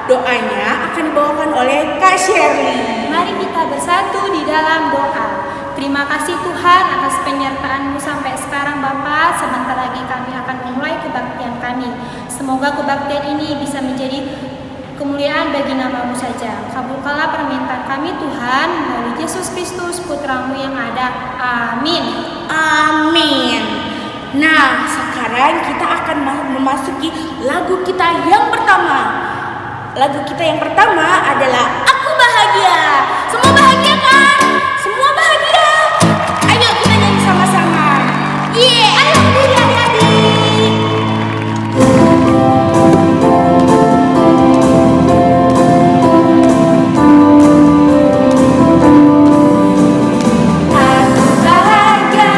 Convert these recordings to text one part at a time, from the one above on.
Doanya akan dibawakan oleh Kak Shirley. Mari kita bersatu di dalam doa. Terima kasih Tuhan atas penyertaan-Mu sampai sekarang Bapa. Sebentar lagi kami akan memulai kebaktian kami. Semoga kebaktian ini bisa menjadi kemuliaan bagi nama-Mu saja. Kabulkanlah permintaan kami Tuhan, melalui Yesus Kristus Putra-Mu yang ada. Amin. Amin. Nah, sekarang kita akan memasuki lagu kita yang pertama. Lagu kita yang pertama adalah Aku Bahagia. Semua bahagia kan? Semua bahagia? Ayo kita nyanyi sama-sama. Ayo berdiri adik-adik. Bahagia,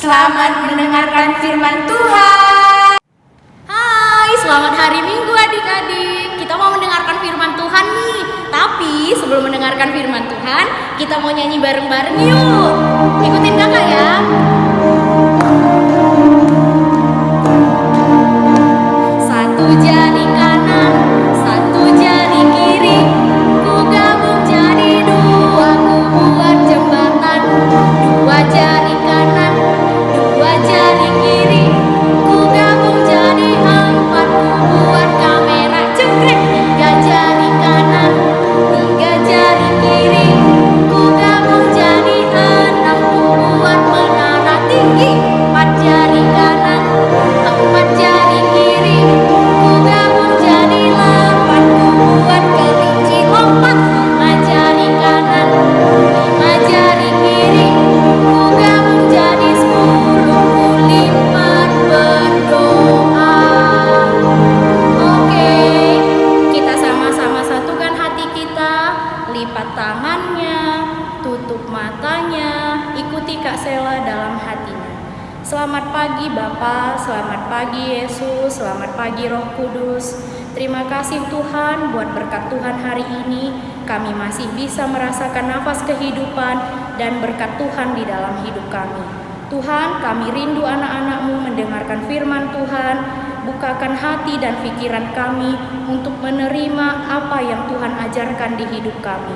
Selamat mendengarkan firman Tuhan. Hai, selamat hari Minggu adik-adik. Kita mau mendengarkan firman Tuhan nih. Tapi sebelum mendengarkan firman Tuhan, kita mau nyanyi bareng-bareng yuk. Ikutin kakak ya. Satu jari kanan, satu jari kiri, ku gabung jadi dua, ku buat jembatan. Dua jari kanan, dua jari kiri, ku gabung jadi empat, ku buat kamera jengkrik. Tiga jari kanan, tiga jari kiri, ku gabung jadi enam, ku buat menara tinggi. Empat jari kanan, empat jari kiri, ku gabung jadi delapan, ku buat kelinci lompat. Lima jari kanan, lima jari kiri, ku gabung jadi 10, ku lipat berdoa. Oke, kita sama-sama satukan hati kita, lipat tangannya, tutup matanya, ikuti Kak Sela dalam hatinya. Selamat pagi Bapa, selamat pagi Yesus, selamat pagi Roh Kudus. Terima kasih Tuhan buat berkat Tuhan hari ini. Kami masih bisa merasakan nafas kehidupan dan berkat Tuhan di dalam hidup kami. Tuhan, kami rindu anak-anak-Mu mendengarkan firman Tuhan. Bukakan hati dan pikiran kami untuk menerima apa yang Tuhan ajarkan di hidup kami.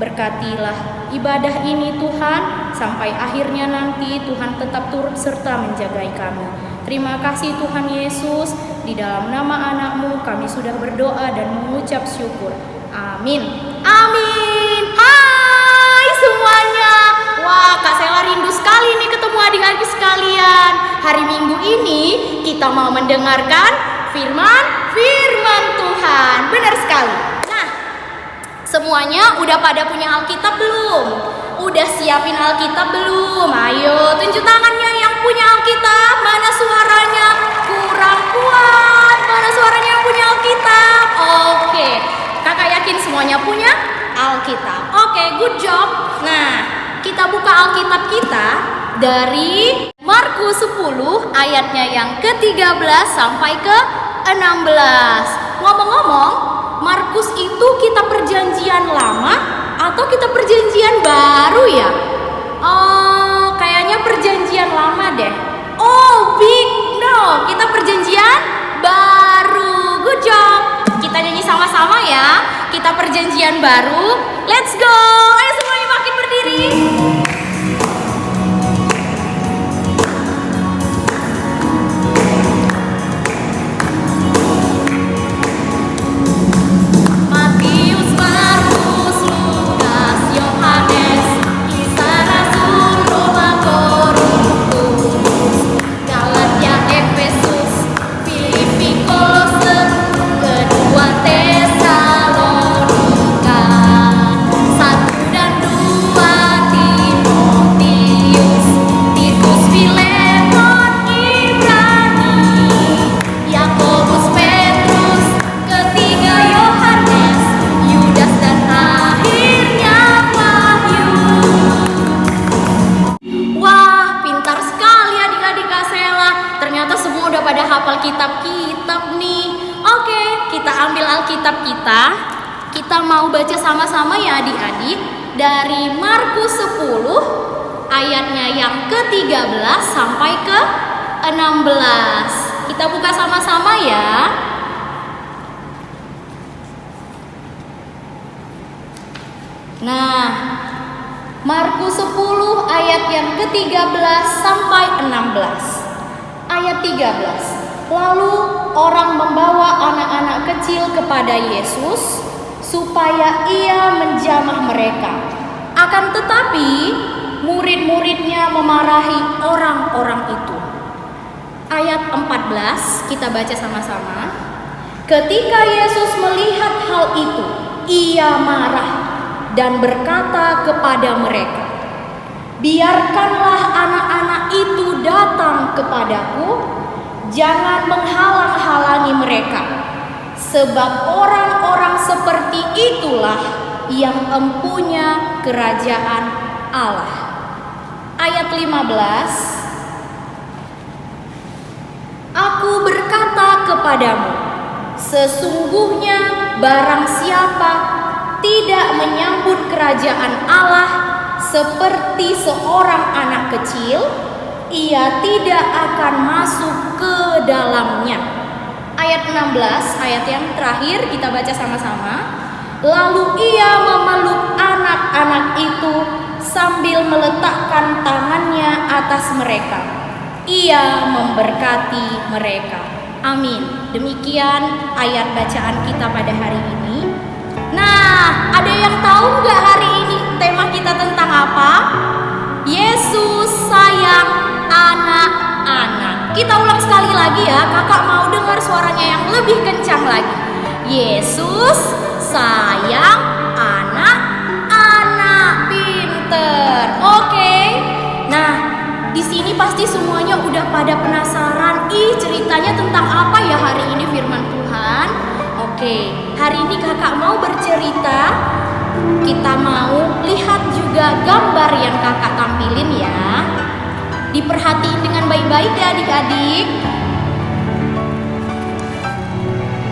Berkatilah ibadah ini Tuhan, sampai akhirnya nanti Tuhan tetap turut serta menjagai kami. Terima kasih Tuhan Yesus, di dalam nama anak-Mu kami sudah berdoa dan mengucap syukur. Amin. Amin. Hai semuanya. Wah, Kak Sela rindu sekali nih ketemu adik-adik sekalian. Hari Minggu ini kita mau mendengarkan firman Tuhan. Benar sekali. Nah, semuanya udah pada punya Alkitab belum? Udah siapin Alkitab belum? Ayo tunjuk tangannya yang punya Alkitab. Mana suaranya? Kurang kuat. Mana suaranya yang punya Alkitab? Oke, kakak yakin semuanya punya Alkitab. Oke, good job. Nah, kita buka Alkitab kita dari Markus 10 ayatnya yang ke-13 sampai ke-16. Ngomong-ngomong, Markus itu kita perjanjian lama atau kita perjanjian baru ya? Oh, kayaknya perjanjian lama deh. Oh, big no, kita perjanjian baru. Good job. Kita nyanyi sama-sama ya. Kita perjanjian baru. Let's go. Ayo semuanya makin berdiri. Matius, Markus, Lukas, Yohanes, Kisah Rasul, Roma, Korintus, Galatia, Efesus, Filipi, Kolose, kedua Tesalonika, 1 dan 2 Timotius, Titus, Filemon, Ibrani, Yakobus, Petrus, ketiga Yohanes, Yudas dan akhirnya Wahyu. Wah, pintar sekali adik-adik Kak Sela. Ternyata semua udah pada hafal kitab-kitab nih. Oke, kita ambil Alkitab kita. Kita mau baca sama-sama ya adik-adik. Dari Markus 10 ayatnya yang ke-13 sampai ke-16. Kita buka sama-sama ya. Nah, Markus 10 ayat yang ke-13 sampai 16. Ayat 13. Lalu orang membawa anak-anak kecil kepada Yesus supaya ia menjamah mereka. Akan tetapi murid-muridnya memarahi orang-orang itu. Ayat 14 kita baca sama-sama. Ketika Yesus melihat hal itu, ia marah dan berkata kepada mereka, "Biarkanlah anak-anak itu datang kepadaku, jangan menghalang-halangi mereka, sebab orang-orang seperti itulah yang empunya kerajaan Allah." Ayat 15, kepadamu, sesungguhnya barang siapa tidak menyambut kerajaan Allah seperti seorang anak kecil, ia tidak akan masuk ke dalamnya. Ayat 16, ayat yang terakhir kita baca sama-sama. Lalu ia memeluk anak-anak itu sambil meletakkan tangannya atas mereka. Ia memberkati mereka. Amin. Demikian ayat bacaan kita pada hari ini. Nah, ada yang tahu nggak hari ini tema kita tentang apa? Yesus sayang anak-anak. Kita ulang sekali lagi ya, kakak mau dengar suaranya yang lebih kencang lagi. Yesus sayang anak-anak. Pinter. Oke. Nah, di sini pasti semuanya udah pada penasaran. Ceritanya tentang apa ya hari ini firman Tuhan? Oke, hari ini kakak mau bercerita. Kita mau lihat juga gambar yang kakak tampilin ya. Diperhatiin dengan baik-baik ya adik-adik.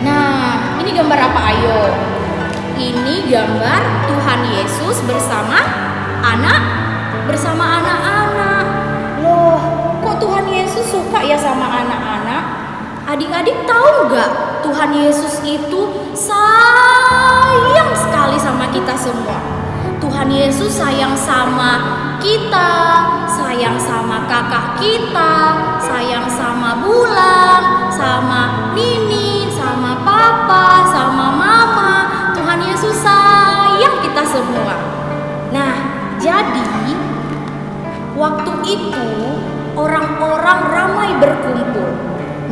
Nah, ini gambar apa ayo? Ini gambar Tuhan Yesus bersama anak-anak. Loh, kok Tuhan Yesus suka ya sama anak-anak? Adik-adik tahu nggak? Tuhan Yesus itu sayang sekali sama kita semua. Tuhan Yesus sayang sama kita, sayang sama kakak kita, sayang sama Bulan, sama Nini, sama Papa, sama Mama. Tuhan Yesus sayang kita semua. Nah, jadi waktu itu orang-orang ramai berkumpul.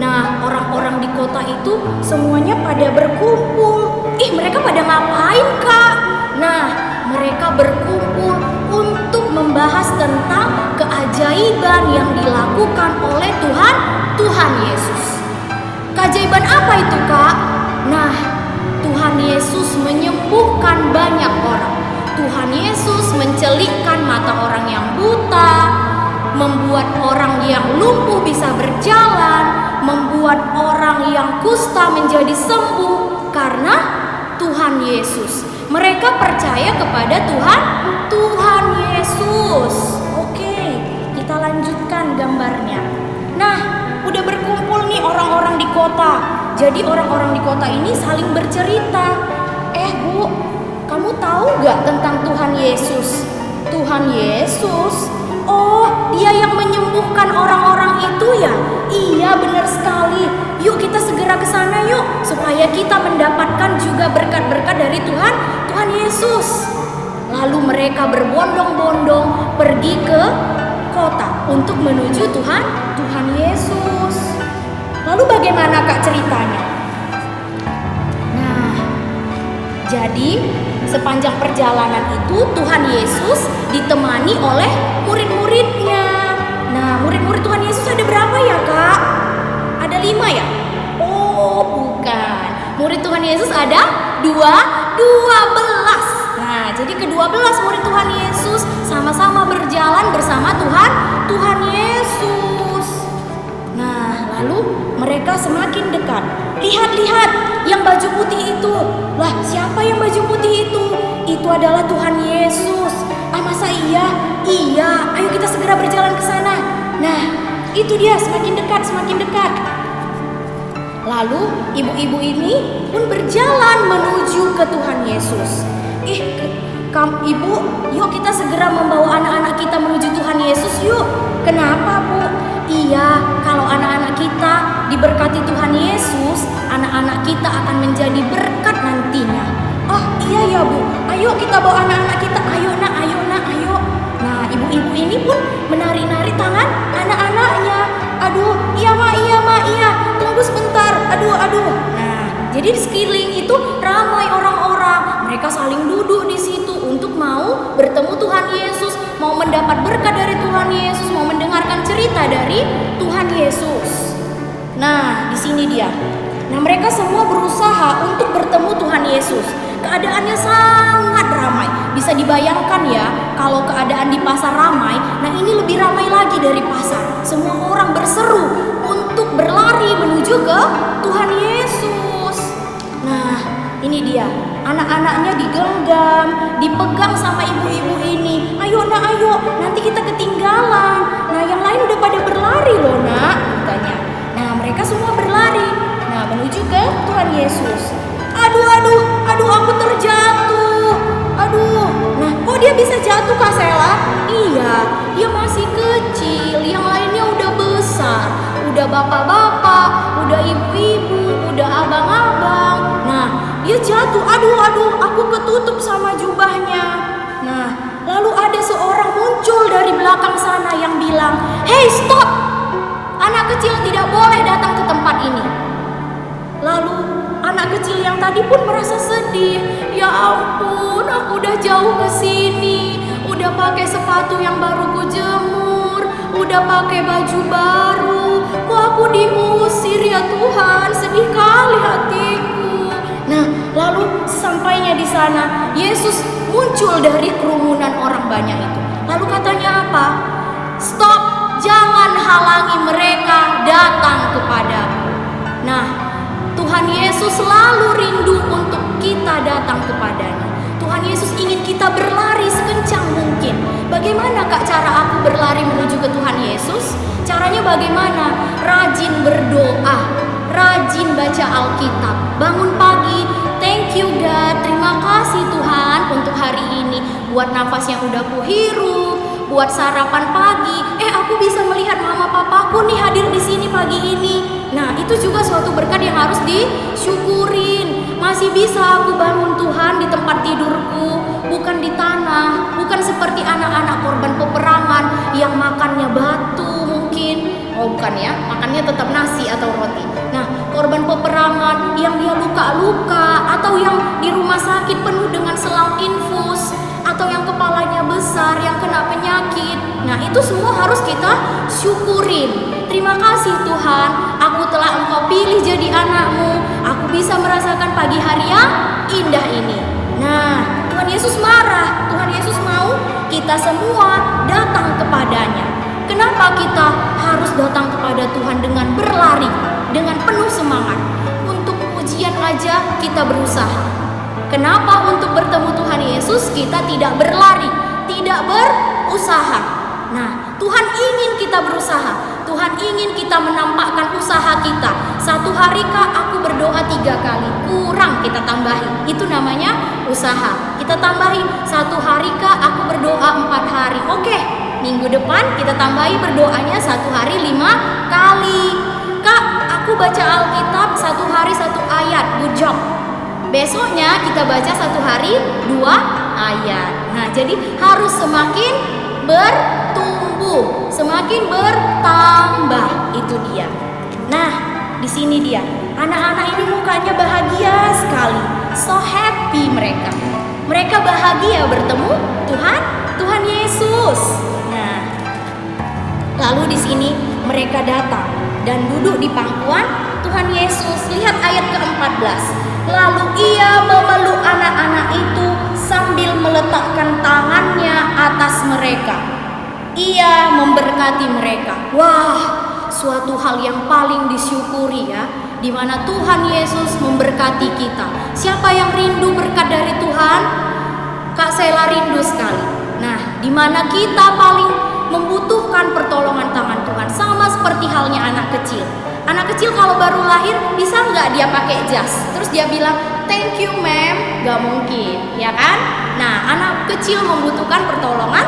Nah, orang-orang di kota itu semuanya pada berkumpul. Mereka pada ngapain, Kak? Nah, mereka berkumpul untuk membahas tentang keajaiban yang dilakukan oleh Tuhan Yesus. Keajaiban apa itu, Kak? Nah, Tuhan Yesus menyembuhkan banyak orang. Tuhan Yesus mencelikkan mata orang yang buta, membuat orang yang lumpuh bisa berjalan, membuat orang yang kusta menjadi sembuh karena Tuhan Yesus. Mereka percaya kepada Tuhan Yesus. Oke, kita lanjutkan gambarnya. Nah, udah berkumpul nih orang-orang di kota. Jadi orang-orang di kota ini saling bercerita. Bu, kamu tahu gak tentang Tuhan Yesus? Tuhan Yesus? Oh, dia yang menyembuhkan orang-orang itu ya? Iya, benar sekali. Yuk kita segera ke sana yuk, supaya kita mendapatkan juga berkat-berkat dari Tuhan Yesus. Lalu mereka berbondong-bondong pergi ke kota untuk menuju Tuhan Yesus. Lalu bagaimana Kak ceritanya? Nah, jadi sepanjang perjalanan itu Tuhan Yesus ditemani oleh murid-muridnya. Nah, murid-murid Tuhan Yesus ada berapa ya, Kak? Ada 5 ya? Oh, bukan. Murid Tuhan Yesus ada 12. Nah, jadi ke-12 murid Tuhan Yesus sama-sama berjalan bersama Tuhan Yesus. Nah, lalu mereka semakin dekat. Lihat, yang baju putih itu. Lah, siapa yang baju putih itu? Itu adalah Tuhan Yesus. Masa iya? Iya, ayo kita segera berjalan ke sana. Nah, itu dia semakin dekat. Lalu ibu-ibu ini pun berjalan menuju ke Tuhan Yesus. Ibu, yuk kita segera membawa anak-anak kita menuju Tuhan Yesus yuk. Kenapa, Bu? Iya, kalau anak-anak kita diberkati Tuhan Yesus, anak-anak kita akan menjadi berkat nantinya. Oh iya ya, Bu, ayo kita bawa anak-anak kita. Ayo nak. Nah, ibu-ibu ini pun menari-nari tangan anak-anaknya. Aduh, iya mak, tunggu sebentar. Aduh. Nah, jadi di sekeliling itu ramai orang-orang. Mereka saling duduk di situ untuk mau bertemu Tuhan Yesus, mau mendapat berkat dari Tuhan Yesus, mau mendengarkan cerita dari Tuhan Yesus. Nah, di sini dia. Nah, mereka semua berusaha untuk bertemu Tuhan Yesus. Keadaannya sangat ramai. Bisa dibayangkan ya, kalau keadaan di pasar ramai, nah ini lebih ramai lagi dari pasar. Semua orang berseru untuk berlari menuju ke Tuhan Yesus. dia, anak-anaknya digenggam, dipegang sama ibu-ibu ini. Ayo nak, ayo, nanti kita ketinggalan. Nah, yang lain udah pada berlari loh nak, katanya. Nah, mereka semua berlari. Nah, menuju ke Tuhan Yesus. Aduh, aku terjatuh. Aduh, nah kok dia bisa jatuh Kak Sela? Iya, dia masih kecil, yang lainnya udah besar. Udah bapak-bapak, udah ibu-ibu, udah abang-abang. Nah, dia jatuh. Aduh, aku ketutup sama jubahnya. Nah, lalu ada seorang muncul dari belakang sana yang bilang, "Hey, stop! Anak kecil tidak boleh datang ke tempat ini." Lalu anak kecil yang tadi pun merasa sedih. Ya ampun, aku udah jauh ke sini, udah pakai sepatu yang baru kujemur, udah pakai baju baru. Kok aku diusir ya Tuhan? Sedih kali hatiku. Nah, lalu sampainya di sana, Yesus muncul dari kerumunan orang banyak itu. Lalu katanya apa? Stop, jangan halangi mereka datang kepadaku. Nah, Tuhan Yesus selalu rindu untuk kita datang kepadanya. Tuhan Yesus ingin kita berlari sekencang mungkin. Bagaimana Kak cara aku berlari menuju ke Tuhan Yesus? Caranya bagaimana? Rajin berdoa, rajin baca Alkitab, bangun pagi. Thank you God, terima kasih Tuhan untuk hari ini. Buat nafas yang udah kuhirup, buat sarapan pagi. Aku bisa melihat mama papaku nih hadir di sini pagi ini. Nah, itu juga suatu berkat yang harus disyukurin. Masih bisa aku bangun Tuhan di tempat tidurku, bukan di tanah, bukan seperti anak-anak korban peperangan yang makannya batu mungkin. Oh, bukan ya, makannya tetap nasi atau roti. Nah, korban peperangan yang dia luka-luka atau yang di rumah sakit penuh dengan selang infus, atau yang kepalanya besar, yang kena penyakit. Nah, itu semua harus kita syukurin. Terima kasih Tuhan, aku telah Engkau pilih jadi anakmu. Aku bisa merasakan pagi hari yang indah ini. Nah, Tuhan Yesus marah. Tuhan Yesus mau kita semua datang kepadanya. Kenapa kita harus datang kepada Tuhan dengan berlari, dengan penuh semangat? Untuk ujian aja kita berusaha. Kenapa untuk bertemu Tuhan Yesus kita tidak berlari, tidak berusaha? Nah, Tuhan ingin kita berusaha. Tuhan ingin kita menampakkan usaha kita. Satu hari Kak, aku berdoa 3 kali. Kurang kita tambahi. Itu namanya usaha. Kita tambahi. Satu hari Kak, aku berdoa 4 hari. Oke, minggu depan kita tambahi berdoanya 1 hari 5 kali. Kak, aku baca Alkitab 1 hari 1 ayat. Good job. Besoknya kita baca 1 hari 2 ayat. Nah, jadi harus semakin bertumbuh, semakin bertambah. Itu dia. Nah, di sini dia. Anak-anak ini mukanya bahagia sekali. So happy mereka. Mereka bahagia bertemu Tuhan Yesus. Nah, lalu di sini mereka datang dan duduk di pangkuan Tuhan Yesus. Lihat ayat ke-14. Lalu ia memeluk anak-anak itu sambil meletakkan tangannya atas mereka. Ia memberkati mereka. Wah, suatu hal yang paling disyukuri ya, di mana Tuhan Yesus memberkati kita. Siapa yang rindu berkat dari Tuhan? Kak Sela rindu sekali. Nah, di mana kita paling membutuhkan pertolongan tangan Tuhan, sama seperti halnya anak kecil. Anak kecil kalau baru lahir bisa nggak dia pakai jas? Terus dia bilang, thank you ma'am? Gak mungkin, ya kan? Nah, anak kecil membutuhkan pertolongan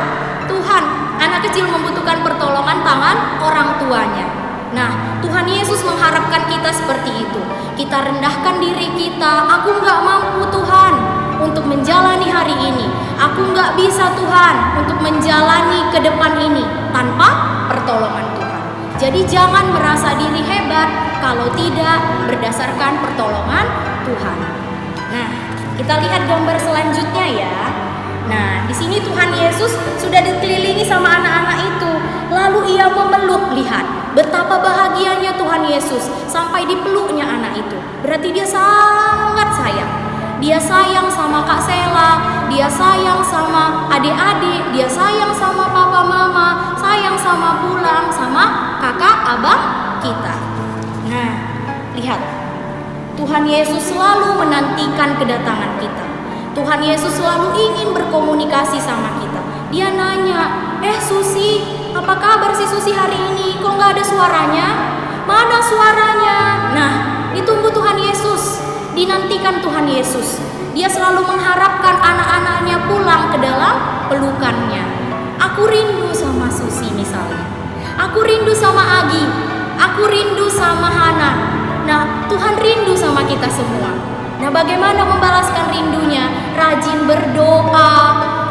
Tuhan. Anak kecil membutuhkan pertolongan tangan orang tuanya. Nah, Tuhan Yesus mengharapkan kita seperti itu. Kita rendahkan diri kita. Aku nggak mampu Tuhan untuk menjalani hari ini. Aku nggak bisa Tuhan untuk menjalani ke depan ini tanpa pertolongan Tuhan. Jadi jangan merasa diri hebat kalau tidak berdasarkan pertolongan Tuhan. Nah, kita lihat gambar selanjutnya ya. Nah, di sini Tuhan Yesus sudah dikelilingi sama anak-anak itu. Lalu ia memeluk, lihat betapa bahagianya Tuhan Yesus sampai dipeluknya anak itu. Berarti dia sangat sayang. Dia sayang sama Kak Sela, dia sayang sama adik-adik, dia sayang sama papa mama, sayang sama pulang sama kakak abang kita. Nah, lihat. Tuhan Yesus selalu menantikan kedatangan kita. Tuhan Yesus selalu ingin berkomunikasi sama kita. Dia nanya, Susi, apa kabar si Susi hari ini? Kok gak ada suaranya? Mana suaranya? Nah, ditunggu Tuhan Yesus, dinantikan Tuhan Yesus. Dia selalu mengharapkan anak-anaknya pulang ke dalam pelukannya. Aku rindu sama Susi misalnya. Aku rindu sama Agi. Aku rindu sama Hana. Nah, Tuhan rindu sama kita semua. Nah, bagaimana membalaskan rindunya? Rajin berdoa,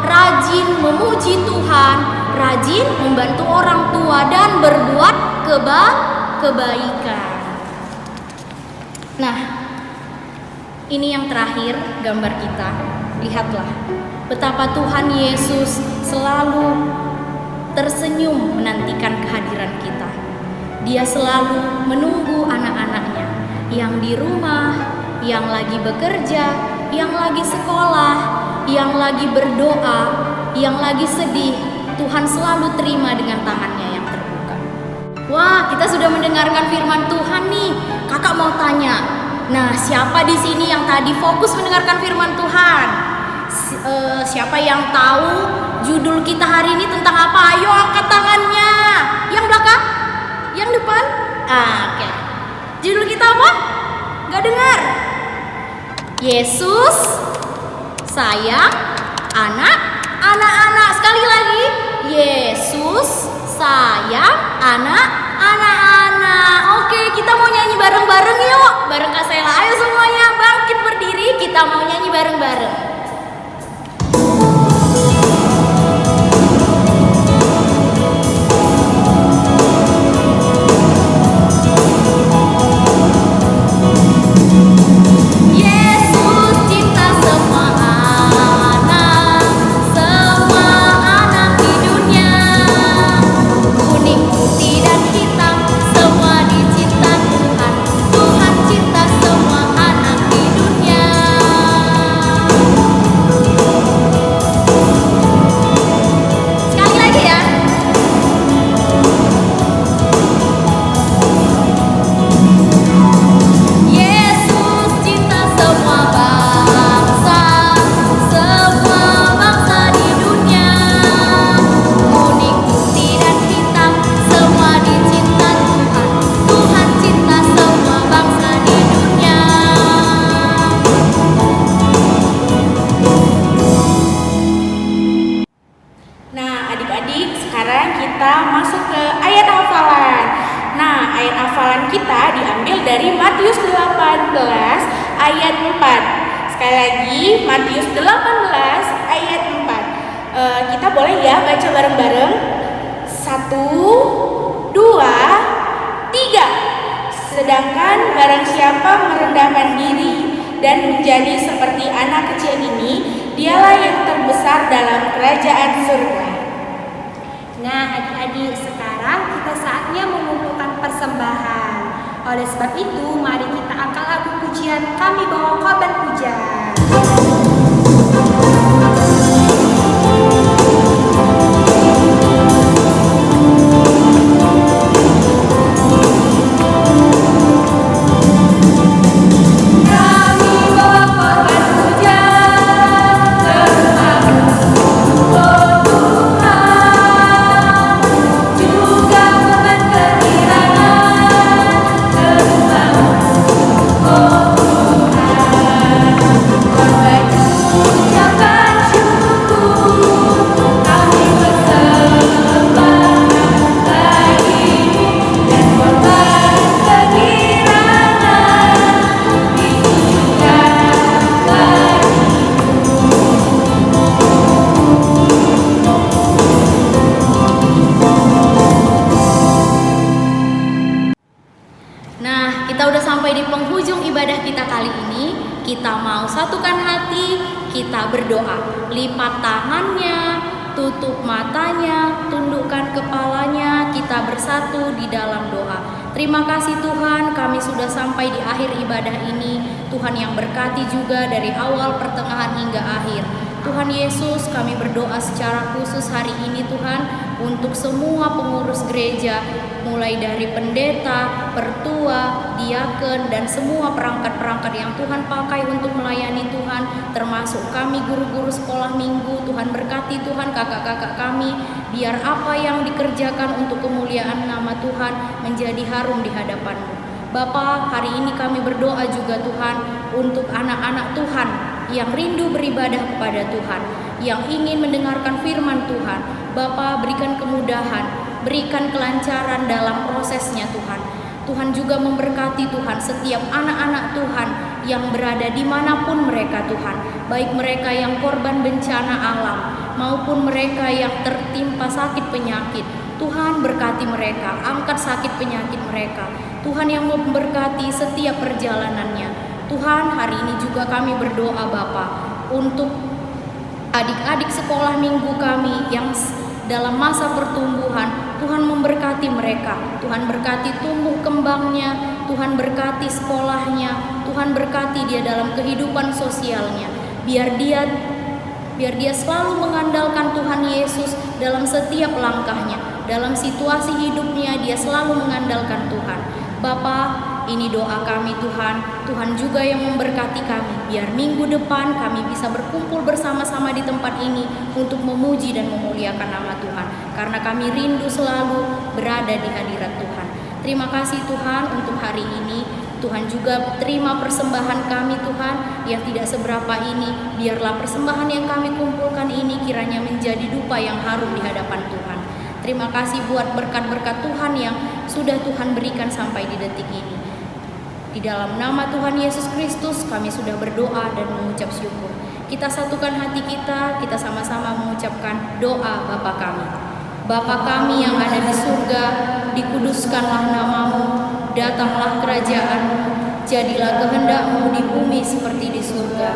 rajin memuji Tuhan, rajin membantu orang tua dan berbuat kebaikan. Nah, ini yang terakhir gambar kita. Lihatlah betapa Tuhan Yesus selalu tersenyum menantikan kehadiran kita. Dia selalu menunggu anak-anaknya yang di rumah, yang lagi bekerja, yang lagi sekolah, yang lagi berdoa, yang lagi sedih. Tuhan selalu terima dengan tangannya yang terbuka. Wah, kita sudah mendengarkan firman Tuhan nih. Kakak mau tanya, nah siapa di sini yang tadi fokus mendengarkan firman Tuhan? Siapa yang tahu judul kita hari ini tentang apa? Ayo angkat tangannya. Yang belakang? Yang depan? Oke. Judul kita apa? Gak dengar. Yesus sayang anak-anak. Sekali lagi, Yesus sayang anak-anak. Oke, kita mau nyanyi bareng-bareng yuk. Bareng Kak Sela. Ayo semuanya bangkit berdiri, kita mau nyanyi bareng-bareng. Ayat 4. Sekali lagi, Matius 18 ayat 4. Kita boleh ya baca bareng-bareng. 1, 2, 3. Sedangkan barang siapa merendahkan diri dan menjadi seperti anak kecil ini, dialah yang terbesar dalam kerajaan surga. Nah, adik-adik, sekarang kita saatnya mengumpulkan persembahan. Oleh sebab itu, mari kita angkat lagu pujian Kami Bawa Kabar Pujian. Kita mau satukan hati, kita berdoa. Lipat tangannya, tutup matanya, tundukkan kepalanya, kita bersatu di dalam doa. Terima kasih Tuhan, kami sudah sampai di akhir ibadah ini. Tuhan yang berkati juga dari awal, pertengahan hingga akhir. Tuhan Yesus, kami berdoa secara khusus hari ini Tuhan untuk semua pengurus gereja, mulai dari pendeta, pertua, diaken, dan semua perangkat-perangkat yang Tuhan pakai untuk melayani Tuhan, termasuk kami guru-guru sekolah minggu. Tuhan berkati Tuhan kakak-kakak kami, biar apa yang dikerjakan untuk kemuliaan nama Tuhan menjadi harum di hadapan-Mu. Bapa, hari ini kami berdoa juga Tuhan untuk anak-anak Tuhan yang rindu beribadah kepada Tuhan, yang ingin mendengarkan firman Tuhan. Bapa, berikan kemudahan, berikan kelancaran dalam prosesnya Tuhan. Tuhan juga memberkati Tuhan setiap anak-anak Tuhan yang berada dimanapun mereka Tuhan, baik mereka yang korban bencana alam maupun mereka yang tertimpa sakit penyakit. Tuhan berkati mereka, angkat sakit penyakit mereka. Tuhan yang memberkati setiap perjalanannya. Tuhan, hari ini juga kami berdoa Bapa untuk adik-adik sekolah minggu kami yang dalam masa pertumbuhan. Tuhan memberkati mereka, Tuhan berkati tumbuh kembangnya, Tuhan berkati sekolahnya, Tuhan berkati dia dalam kehidupan sosialnya. Biar dia selalu mengandalkan Tuhan Yesus dalam setiap langkahnya, dalam situasi hidupnya dia selalu mengandalkan Tuhan. Bapa, ini doa kami Tuhan. Tuhan juga yang memberkati kami, biar minggu depan kami bisa berkumpul bersama-sama di tempat ini untuk memuji dan memuliakan nama Tuhan, karena kami rindu selalu berada di hadirat Tuhan. Terima kasih Tuhan untuk hari ini. Tuhan juga terima persembahan kami Tuhan yang tidak seberapa ini. Biarlah persembahan yang kami kumpulkan ini kiranya menjadi dupa yang harum di hadapan Tuhan. Terima kasih buat berkat-berkat Tuhan yang sudah Tuhan berikan sampai di detik ini. Di dalam nama Tuhan Yesus Kristus kami sudah berdoa dan mengucap syukur. Kita satukan hati kita sama-sama mengucapkan doa Bapa kami. Bapa kami yang ada di surga, dikuduskanlah nama-Mu, datanglah kerajaan-Mu, jadilah kehendak-Mu di bumi seperti di surga.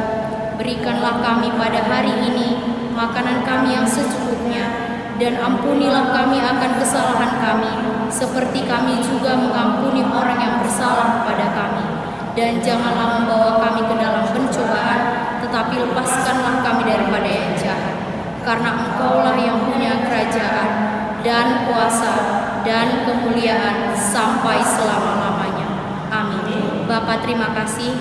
Berikanlah kami pada hari ini makanan kami yang secukupnya, dan ampunilah kami akan kesalahan kami, seperti kami juga mengampuni orang yang bersalah kepada kami. Dan janganlah membawa kami ke dalam pencobaan, tetapi lepaskanlah kami daripada yang jahat. Karena Engkaulah yang punya kerajaan, dan kuasa, dan kemuliaan sampai selama-lamanya. Amin. Bapa, terima kasih.